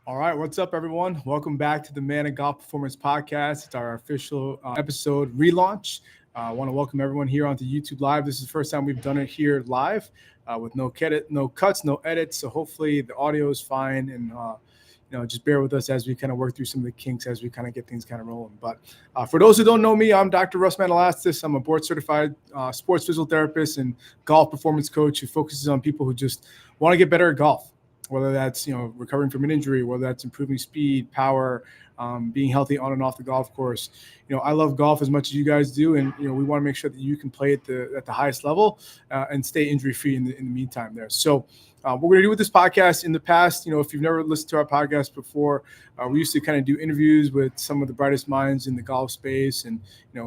All right, what's up, everyone? Welcome back to the Man and Golf Performance Podcast. It's our official episode relaunch. I want to welcome everyone here onto YouTube Live. This is the first time we've done it here live with no cuts, no edits. So hopefully the audio is fine, and just bear with us as we kind of work through some of the kinks as we kind of get things kind of rolling. But for those who don't know me, I'm Dr. Russ Manalastis. I'm a board-certified sports physical therapist and golf performance coach who focuses on people who just want to get better at golf. Whether that's recovering from an injury, whether that's improving speed, power, being healthy on and off the golf course. I love golf as much as you guys do, and we want to make sure that you can play at the highest level and stay injury free in the meantime there. So what we're going to do with this podcast in the past, if you've never listened to our podcast before, we used to kind of do interviews with some of the brightest minds in the golf space, and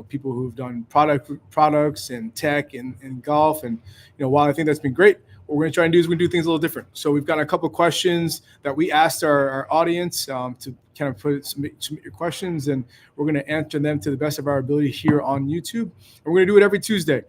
people who've done products and tech and golf. And while I think that's been great, what we're going to try and do is we're going to do things a little different. So we've got a couple of questions that we asked our audience to kind of submit your questions, and we're going to answer them to the best of our ability here on YouTube. And we're going to do it every Tuesday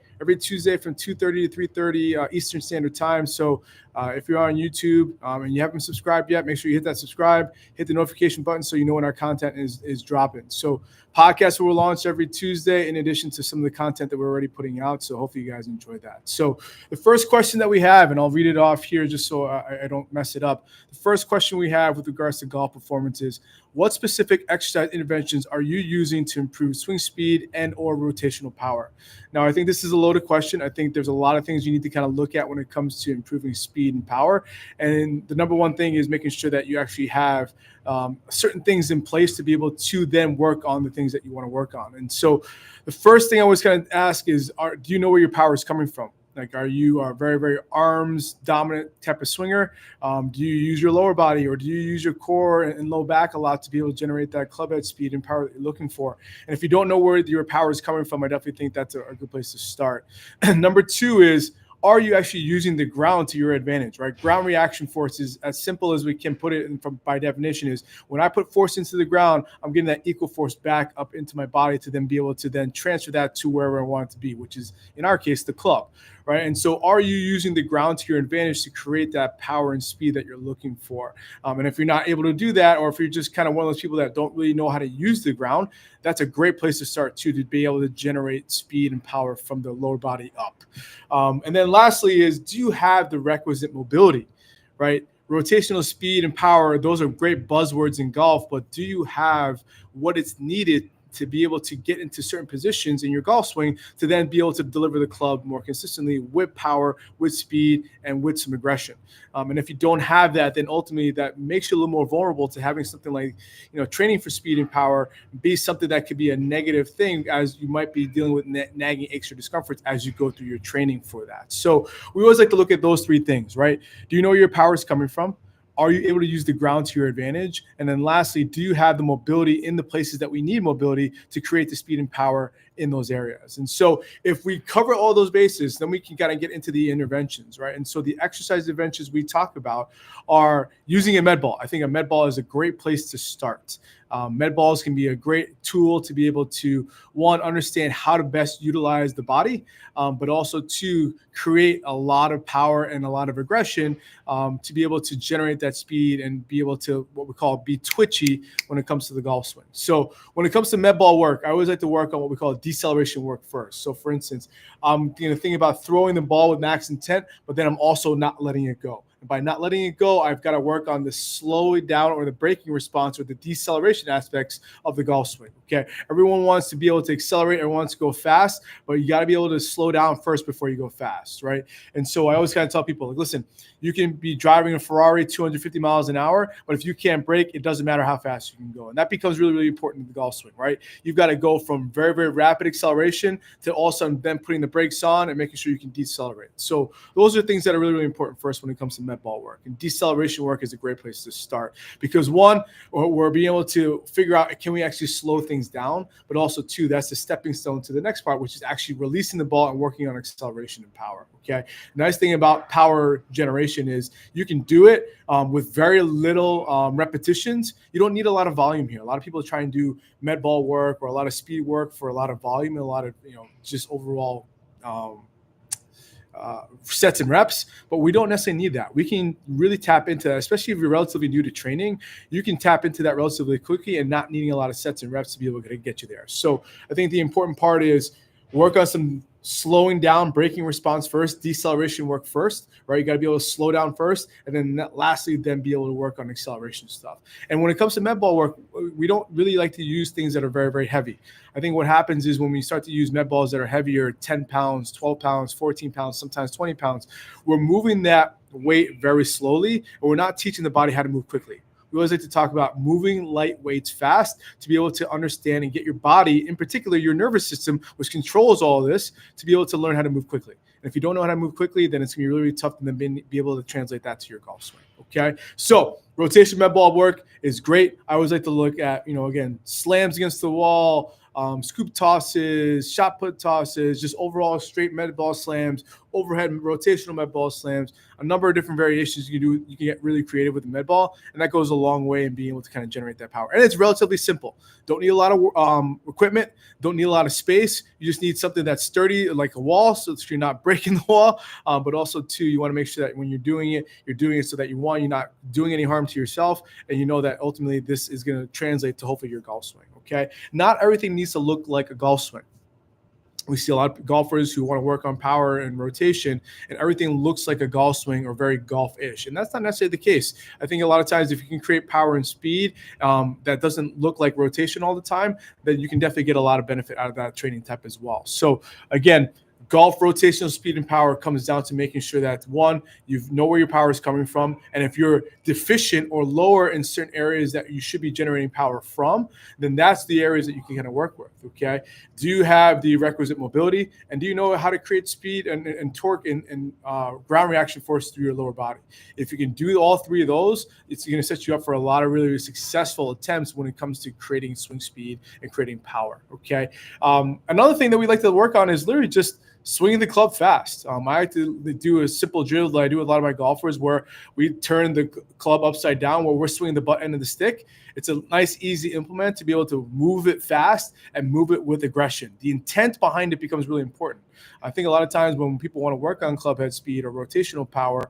from 2:30 to 3:30 Eastern Standard Time. So if you're on YouTube and you haven't subscribed yet, make sure you hit that subscribe, hit the notification button so you know when our content is dropping. So podcasts will launch every Tuesday in addition to some of the content that we're already putting out. So hopefully you guys enjoy that. So the first question that we have, and I'll read it off here just so I don't mess it up. The first question we have with regards to golf performance is, what specific exercise interventions are you using to improve swing speed and or rotational power? Now, I think this is a loaded question. I think there's a lot of things you need to kind of look at when it comes to improving speed and power. And the number one thing is making sure that you actually have certain things in place to be able to then work on the things that you want to work on. And so the first thing I always kind of ask is, do you know where your power is coming from? Like, are you a very, very arms dominant type of swinger? Do you use your lower body, or do you use your core and low back a lot to be able to generate that club head speed and power that you're looking for? And if you don't know where your power is coming from, I definitely think that's a good place to start. Number two is, are you actually using the ground to your advantage, right? Ground reaction force is as simple as we can put it by definition is, when I put force into the ground, I'm getting that equal force back up into my body to then be able to then transfer that to wherever I want it to be, which is, in our case, the club, right? And so are you using the ground to your advantage to create that power and speed that you're looking for? And if you're not able to do that, or if you're just kind of one of those people that don't really know how to use the ground, that's a great place to start too, to be able to generate speed and power from the lower body up. And then lastly is, do you have the requisite mobility, right? Rotational speed and power, those are great buzzwords in golf, but do you have what is needed to be able to get into certain positions in your golf swing to then be able to deliver the club more consistently with power, with speed, and with some aggression? And if you don't have that, then ultimately that makes you a little more vulnerable to having something like, training for speed and power be something that could be a negative thing, as you might be dealing with nagging aches or discomforts as you go through your training for that. So we always like to look at those three things, right? Do you know where your power is coming from? Are you able to use the ground to your advantage? And then lastly, do you have the mobility in the places that we need mobility to create the speed and power in those areas? And so if we cover all those bases, then we can kind of get into the interventions, right? And so the exercise interventions we talk about are using a med ball. I think a med ball is a great place to start. Med balls can be a great tool to be able to, one, understand how to best utilize the body, but also to create a lot of power and a lot of aggression to be able to generate that speed and be able to, what we call, be twitchy when it comes to the golf swing. So when it comes to med ball work, I always like to work on what we call deceleration work first. So for instance, I'm thinking about throwing the ball with max intent, but then I'm also not letting it go. And by not letting it go, I've got to work on the slowing down or the braking response or the deceleration aspects of the golf swing. Okay. Everyone wants to be able to accelerate. Everyone wants to go fast, but you got to be able to slow down first before you go fast. Right. And so I always kind of tell people, like, listen, you can be driving a Ferrari 250 miles an hour, but if you can't brake, it doesn't matter how fast you can go. And that becomes really, really important in the golf swing, right? You've got to go from very, very rapid acceleration to also then putting the brakes on and making sure you can decelerate. So those are things that are really, really important first when it comes to med ball work. And deceleration work is a great place to start because, one, we're being able to figure out, can we actually slow things down? But also, two, that's the stepping stone to the next part, which is actually releasing the ball and working on acceleration and power. Okay. The nice thing about power generation is you can do it with very little repetitions. You don't need a lot of volume here. A lot of people try and do med ball work or a lot of speed work for a lot of volume and a lot of, just overall sets and reps, but we don't necessarily need that. We can really tap into that, especially if you're relatively new to training. You can tap into that relatively quickly and not needing a lot of sets and reps to be able to get you there. So I think the important part is work on some slowing down, braking response first, deceleration work first, right? You got to be able to slow down first, and then lastly, then be able to work on acceleration stuff. And when it comes to med ball work, we don't really like to use things that are very, very heavy. I think what happens is when we start to use med balls that are heavier, 10 pounds, 12 pounds, 14 pounds, sometimes 20 pounds, we're moving that weight very slowly, and we're not teaching the body how to move quickly. We always like to talk about moving light weights fast to be able to understand and get your body, in particular your nervous system, which controls all of this, to be able to learn how to move quickly. And if you don't know how to move quickly, then it's going to be really tough to then be able to translate that to your golf swing. Okay, so rotation med ball work is great. I always like to look at, again, slams against the wall, scoop tosses, shot put tosses, just overall straight med ball slams, overhead rotational med ball slams, a number of different variations you can do. You can get really creative with the med ball, and that goes a long way in being able to kind of generate that power. And it's relatively simple. Don't need a lot of equipment, don't need a lot of space. You just need something that's sturdy like a wall so that you're not breaking the wall, but also too, you want to make sure that when you're doing it so that you're not doing any harm to yourself, and you know that ultimately this is going to translate to hopefully your golf swing. Okay, not everything needs to look like a golf swing. We see a lot of golfers who want to work on power and rotation, and everything looks like a golf swing or very golf-ish. And that's not necessarily the case. I think a lot of times if you can create power and speed that doesn't look like rotation all the time, then you can definitely get a lot of benefit out of that training type as well. So again, golf rotational speed and power comes down to making sure that, one, you know where your power is coming from. And if you're deficient or lower in certain areas that you should be generating power from, then that's the areas that you can kind of work with, okay? Do you have the requisite mobility? And do you know how to create speed and torque and ground reaction force through your lower body? If you can do all three of those, it's going to set you up for a lot of really successful attempts when it comes to creating swing speed and creating power, okay? Another thing that we like to work on is literally just swinging the club fast. I like to do a simple drill that I do with a lot of my golfers where we turn the club upside down where we're swinging the butt end of the stick. It's a nice, easy implement to be able to move it fast and move it with aggression. The intent behind it becomes really important. I think a lot of times when people want to work on club head speed or rotational power,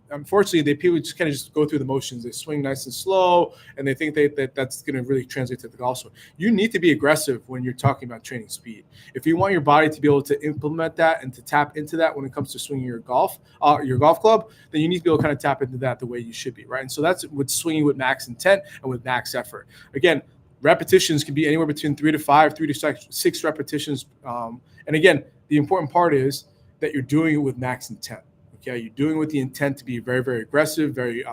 unfortunately, people just kind of just go through the motions. They swing nice and slow, and they think that's going to really translate to the golf swing. You need to be aggressive when you're talking about training speed. If you want your body to be able to implement that and to tap into that when it comes to swinging your golf club, then you need to be able to kind of tap into that the way you should be, right? And so that's with swinging with max intent and with max effort. Again, repetitions can be anywhere between 3 to 6 repetitions. And again, the important part is that you're doing it with max intent. Okay, you're doing it with the intent to be very, very aggressive, very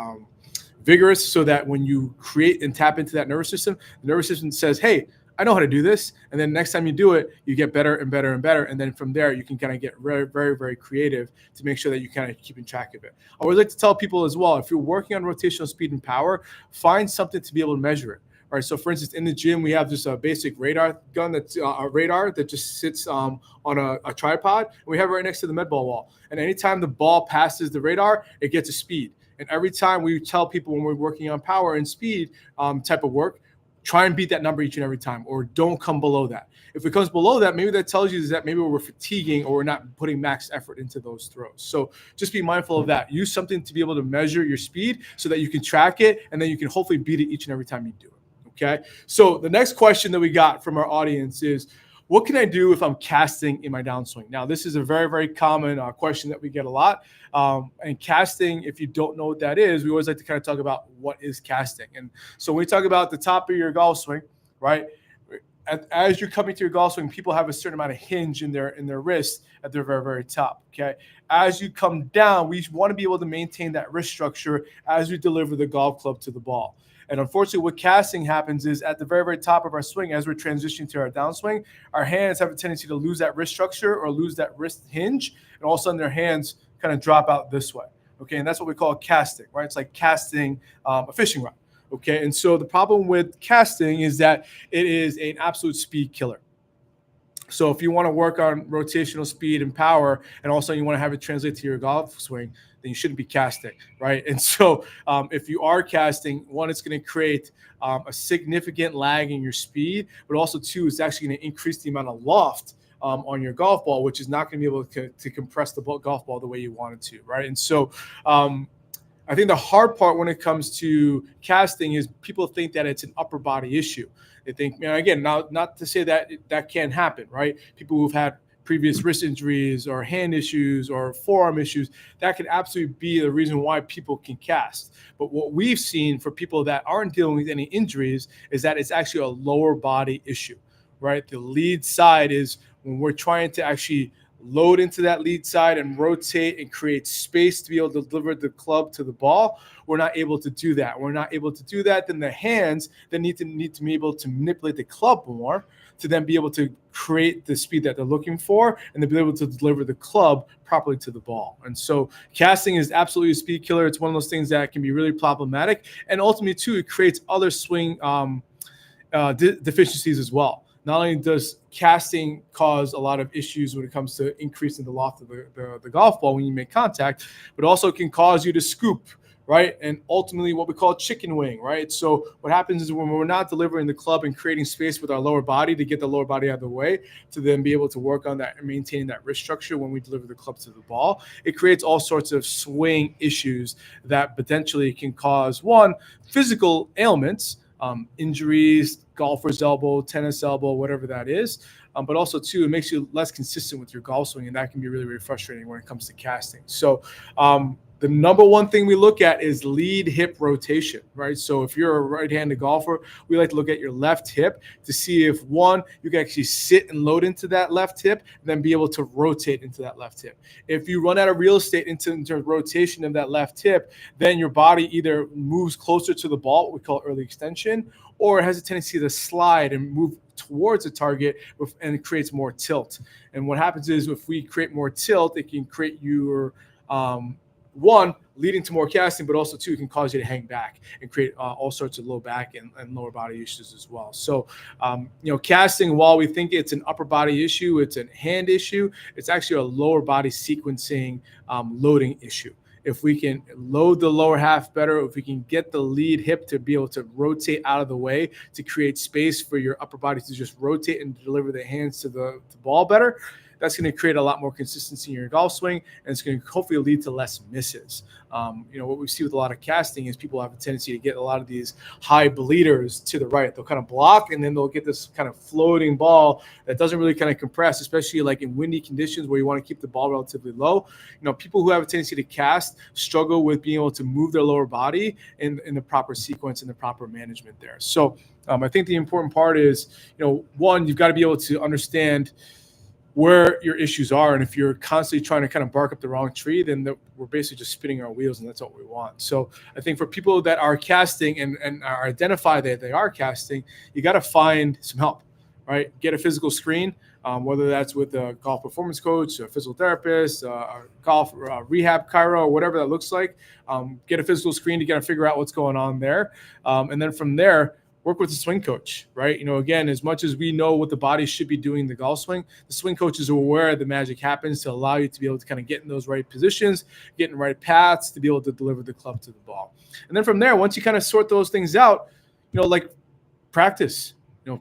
vigorous, so that when you create and tap into that nervous system, the nervous system says, hey, I know how to do this. And then next time you do it, you get better and better and better. And then from there, you can kind of get very, very, very creative to make sure that you kind of keeping track of it. I always like to tell people as well, if you're working on rotational speed and power, find something to be able to measure it. All right, so for instance, in the gym, we have this basic radar gun that's a radar that just sits on a tripod. And we have it right next to the med ball wall. And anytime the ball passes the radar, it gets a speed. And every time we tell people when we're working on power and speed type of work, try and beat that number each and every time, or don't come below that. If it comes below that, maybe that tells you that maybe we're fatiguing or we're not putting max effort into those throws. So just be mindful of that. Use something to be able to measure your speed so that you can track it, and then you can hopefully beat it each and every time you do it. Okay, so the next question that we got from our audience is, what can I do if I'm casting in my downswing? Now, this is a very, very common question that we get a lot. And casting, if you don't know what that is, we always like to kind of talk about what is casting. And so when we talk about the top of your golf swing, right, as you're coming to your golf swing, people have a certain amount of hinge in their wrist at their very, very top. Okay, as you come down, we want to be able to maintain that wrist structure as we deliver the golf club to the ball. And unfortunately, what casting happens is at the very, very top of our swing, as we're transitioning to our downswing, our hands have a tendency to lose that wrist structure or lose that wrist hinge. And all of a sudden, their hands kind of drop out this way. Okay, and that's what we call casting, right? It's like casting a fishing rod. Okay, and so the problem with casting is that it is an absolute speed killer. So if you want to work on rotational speed and power, and also you want to have it translate to your golf swing, then you shouldn't be casting, right? And so if you are casting, one, it's going to create a significant lag in your speed, but also two, it's actually going to increase the amount of loft on your golf ball, which is not going to be able to compress the golf ball the way you want it to, right? And so I think the hard part when it comes to casting is people think that it's an upper body issue. They think, again, now not to say that that can't happen, right? People who've had previous wrist injuries or hand issues or forearm issues, that could absolutely be the reason why people can cast. But what we've seen for people that aren't dealing with any injuries is that it's actually a lower body issue, right? The lead side is when we're trying to actually load into that lead side and rotate and create space to be able to deliver the club to the ball. We're not able to do that. We're not able to do that. Then the hands then need to be able to manipulate the club more to then be able to create the speed that they're looking for and to be able to deliver the club properly to the ball. And so casting is absolutely a speed killer. It's one of those things that can be really problematic. And ultimately, too, it creates other swing deficiencies as well. Not only does casting cause a lot of issues when it comes to increasing the loft of the golf ball when you make contact, but also can cause you to scoop, right? And ultimately what we call chicken wing, right? So what happens is when we're not delivering the club and creating space with our lower body to get the lower body out of the way to then be able to work on that and maintaining that wrist structure when we deliver the club to the ball, it creates all sorts of swing issues that potentially can cause, one, physical ailments, injuries, golfer's elbow, tennis elbow, whatever that is. But also, too, it makes you less consistent with your golf swing, and that can be really, really frustrating when it comes to casting. So the number one thing we look at is lead hip rotation, right? So if you're a right-handed golfer, we like to look at your left hip to see if, one, you can actually sit and load into that left hip and then be able to rotate into that left hip. If you run out of real estate in terms of rotation of that left hip, then your body either moves closer to the ball, what we call early extension, or it has a tendency to slide and move towards the target and it creates more tilt. And what happens is if we create more tilt, it can create your one, leading to more casting, but also, two, it can cause you to hang back and create all sorts of low back and lower body issues as well. So, casting, while we think it's an upper body issue, it's a hand issue, it's actually a lower body sequencing loading issue. If we can load the lower half better, if we can get the lead hip to be able to rotate out of the way to create space for your upper body to just rotate and deliver the hands to the ball better, that's going to create a lot more consistency in your golf swing, and it's going to hopefully lead to less misses. What we see with a lot of casting is people have a tendency to get a lot of these high bleeders to the right. They'll kind of block, and then they'll get this kind of floating ball that doesn't really kind of compress, especially like in windy conditions where you want to keep the ball relatively low. People who have a tendency to cast struggle with being able to move their lower body in the proper sequence and the proper management there. So I think the important part is, one, you've got to be able to understand where your issues are. And if you're constantly trying to kind of bark up the wrong tree, then we're basically just spinning our wheels, and that's what we want. So I think for people that are casting and are identify that they are casting, you got to find some help, right? Get a physical screen, whether that's with a golf performance coach, a physical therapist, a golf rehab chiro, or whatever that looks like. Get a physical screen to kind of figure out what's going on there. And then from there, work with the swing coach, right? Again, as much as we know what the body should be doing in the golf swing, the swing coaches are aware the magic happens to allow you to be able to kind of get in those right positions, get in the right paths to be able to deliver the club to the ball. And then from there, once you kind of sort those things out, like practice.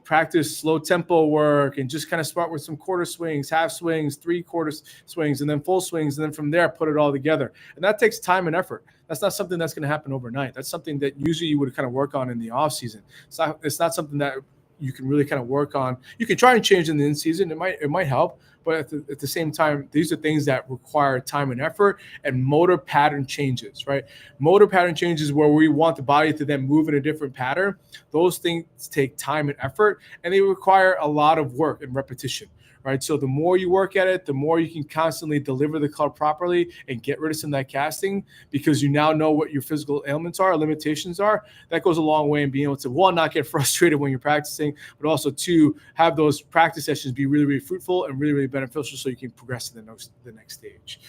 Practice slow tempo work and just kind of start with some quarter swings, half swings, 3/4 swings, and then full swings. And then from there, put it all together. And that takes time and effort. That's not something that's going to happen overnight. That's something that usually you would kind of work on in the off season. It's not something that you can really kind of work on. You can try and change in the in season. It might help. But at the same time, these are things that require time and effort and motor pattern changes, right? Motor pattern changes where we want the body to then move in a different pattern. Those things take time and effort, and they require a lot of work and repetition, right? So the more you work at it, the more you can constantly deliver the club properly and get rid of some of that casting because you now know what your physical ailments are, limitations are. That goes a long way in being able to, one, not get frustrated when you're practicing, but also, two, have those practice sessions be really, really fruitful and really, really beneficial so you can progress to the next stage.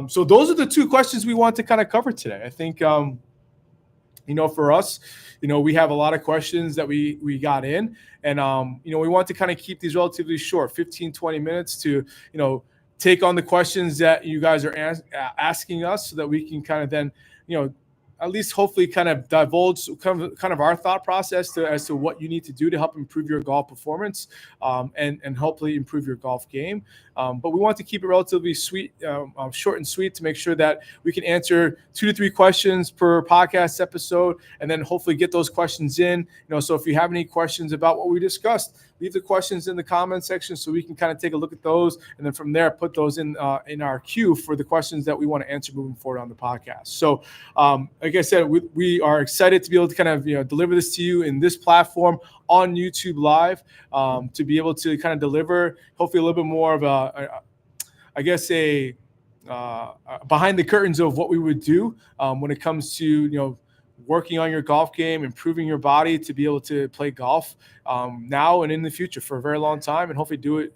So those are the two questions we want to kind of cover today. I think, for us, we have a lot of questions that we got in, and, we want to kind of keep these relatively short, 15, 20 minutes to, take on the questions that you guys are asking us so that we can kind of then, at least hopefully kind of divulge kind of our thought process as to what you need to do to help improve your golf performance, and hopefully improve your golf game. But we want to keep it relatively sweet, short and sweet, to make sure that we can answer 2 to 3 questions per podcast episode, and then hopefully get those questions in. So if you have any questions about what we discussed, leave the questions in the comment section so we can kind of take a look at those, and then from there put those in our queue for the questions that we want to answer moving forward on the podcast. So like I said, we are excited to be able to kind of deliver this to you in this platform on YouTube Live, to be able to kind of deliver hopefully a little bit more of a behind the curtains of what we would do when it comes to working on your golf game, improving your body to be able to play golf now and in the future for a very long time, and hopefully do it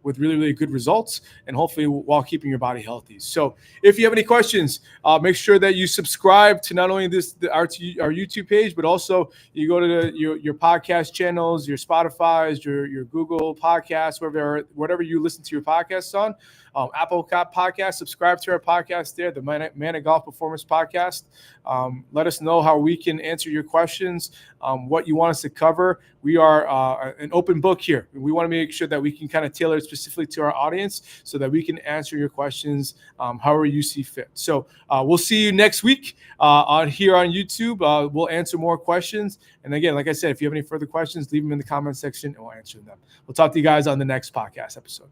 with really, really good results, and hopefully while keeping your body healthy. So if you have any questions, make sure that you subscribe to not only our YouTube page, but also you go to your podcast channels, your Spotify's, your Google Podcasts, whatever you listen to your podcasts on, Apple Podcast, subscribe to our podcast there, the Man of Golf Performance Podcast. Let us know how we can answer your questions, what you want us to cover. We are an open book here. We want to make sure that we can kind of tailor it specifically to our audience so that we can answer your questions however you see fit. So we'll see you next week here on YouTube. We'll answer more questions. And again, like I said, if you have any further questions, leave them in the comment section and we'll answer them. We'll talk to you guys on the next podcast episode.